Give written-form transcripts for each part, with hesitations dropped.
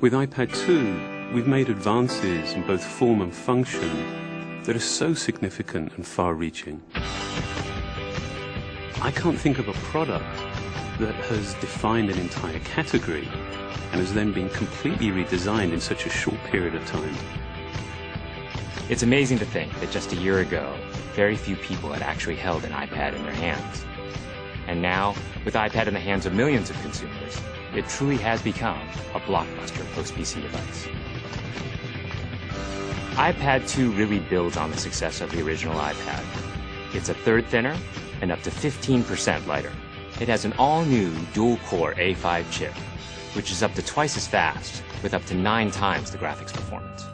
With iPad 2, we've made advances in both form and function that are so significant and far-reaching. I can't think of a product that has defined an entire category and has then been completely redesigned in such a short period of time. It's amazing to think that just a year ago, very few people had actually held an iPad in their hands. And now, with iPad in the hands of millions of consumers, it truly has become a blockbuster post-PC device. iPad 2 really builds on the success of the original iPad. It's a third thinner and up to 15% lighter. It has an all-new dual-core A5 chip, which is up to twice as fast, with up to 9 times the graphics performance.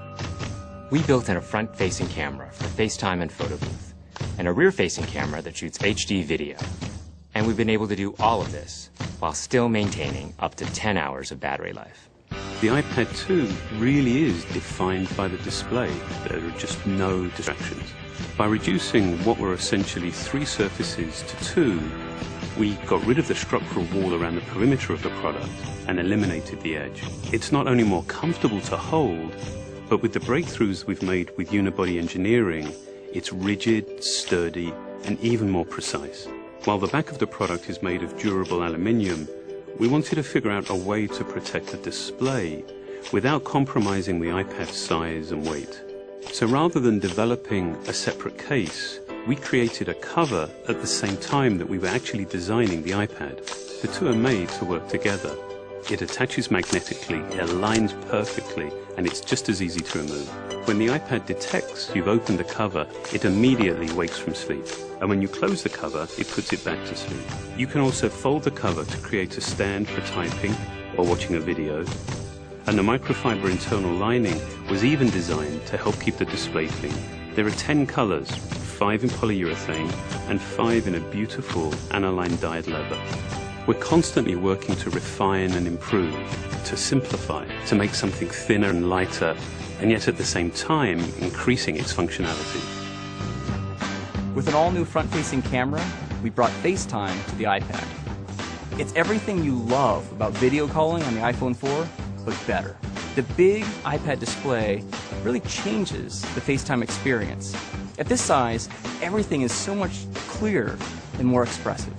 We built in a front-facing camera for FaceTime and photo booth, and a rear-facing camera that shoots HD video. And we've been able to do all of this while still maintaining up to 10 hours of battery life. The iPad 2 really is defined by the display. There are just no distractions. By reducing what were essentially 3 surfaces to 2, we got rid of the structural wall around the perimeter of the product and eliminated the edge. It's not only more comfortable to hold, but with the breakthroughs we've made with unibody engineering, it's rigid, sturdy, and even more precise. While the back of the product is made of durable aluminium, we wanted to figure out a way to protect the display without compromising the iPad's size and weight. So rather than developing a separate case, we created a cover at the same time that we were actually designing the iPad. The two are made to work together. It attaches magnetically, it aligns perfectly, and it's just as easy to remove. When the iPad detects you've opened the cover, it immediately wakes from sleep. And when you close the cover, it puts it back to sleep. You can also fold the cover to create a stand for typing or watching a video. And the microfiber internal lining was even designed to help keep the display clean. There are 10 colors, 5 in polyurethane and 5 in a beautiful aniline dyed leather. We're constantly working to refine and improve, to simplify, to make something thinner and lighter, and yet at the same time increasing its functionality. With an all-new front-facing camera, we brought FaceTime to the iPad. It's everything you love about video calling on the iPhone 4, but better. The big iPad display really changes the FaceTime experience. At this size, everything is so much clearer and more expressive.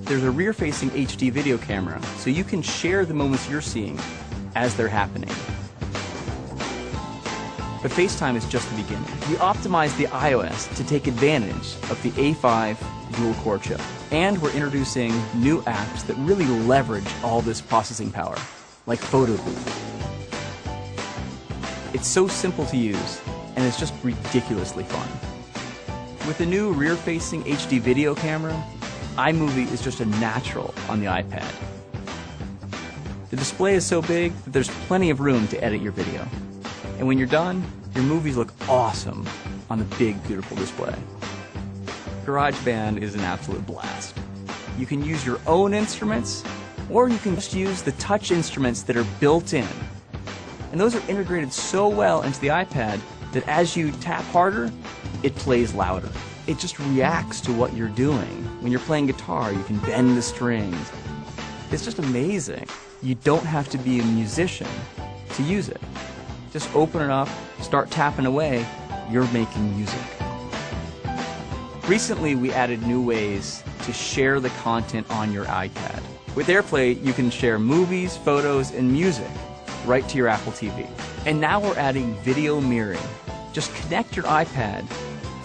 There's a rear-facing HD video camera, so you can share the moments you're seeing as they're happening. But FaceTime is just the beginning. We optimized the iOS to take advantage of the A5 dual-core chip. And we're introducing new apps that really leverage all this processing power, like Photo Booth. It's so simple to use, and it's just ridiculously fun. With the new rear-facing HD video camera, iMovie is just a natural on the iPad. The display is so big that there's plenty of room to edit your video. And when you're done, your movies look awesome on the big, beautiful display. GarageBand is an absolute blast. You can use your own instruments, or you can just use the touch instruments that are built in. And those are integrated so well into the iPad that as you tap harder, it plays louder. It just reacts to what you're doing. When you're playing guitar, you can bend the strings. It's just amazing. You don't have to be a musician to use it. Just open it up, start tapping away, you're making music. Recently, we added new ways to share the content on your iPad. With AirPlay, you can share movies, photos, and music right to your Apple TV. And now we're adding video mirroring. Just connect your iPad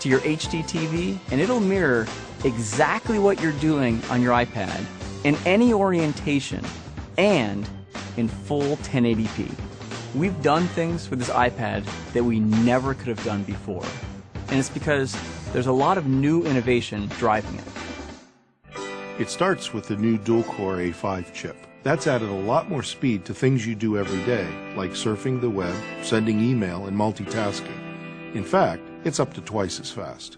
to your HD TV, and it'll mirror exactly what you're doing on your iPad in any orientation and in full 1080p. We've done things with this iPad that we never could have done before. And it's because there's a lot of new innovation driving it. It starts with the new dual-core A5 chip. That's added a lot more speed to things you do every day, like surfing the web, sending email, and multitasking. In fact, it's up to twice as fast.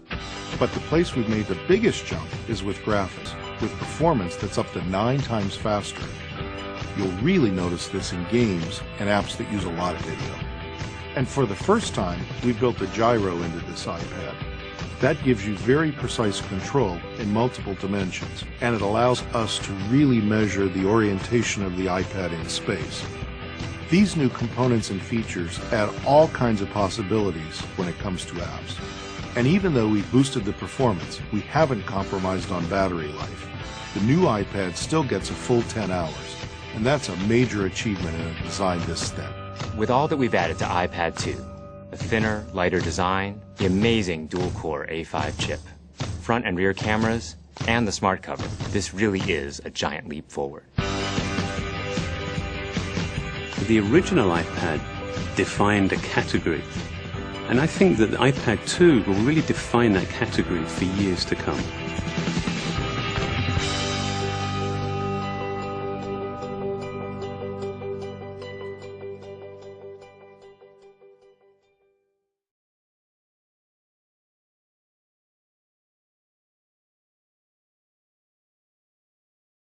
But the place we've made the biggest jump is with graphics, with performance that's up to 9 times faster. You'll really notice this in games and apps that use a lot of video. And for the first time, we've built a gyro into this iPad. That gives you very precise control in multiple dimensions, and it allows us to really measure the orientation of the iPad in space. These new components and features add all kinds of possibilities when it comes to apps. And even though we've boosted the performance, we haven't compromised on battery life. The new iPad still gets a full 10 hours, and that's a major achievement in a design this thin. With all that we've added to ipad2, a thinner, lighter design, the amazing dual-core A5 chip, front and rear cameras, and the smart cover, this really is a giant leap forward. The original iPad defined a category, and I think that the iPad 2 will really define that category for years to come.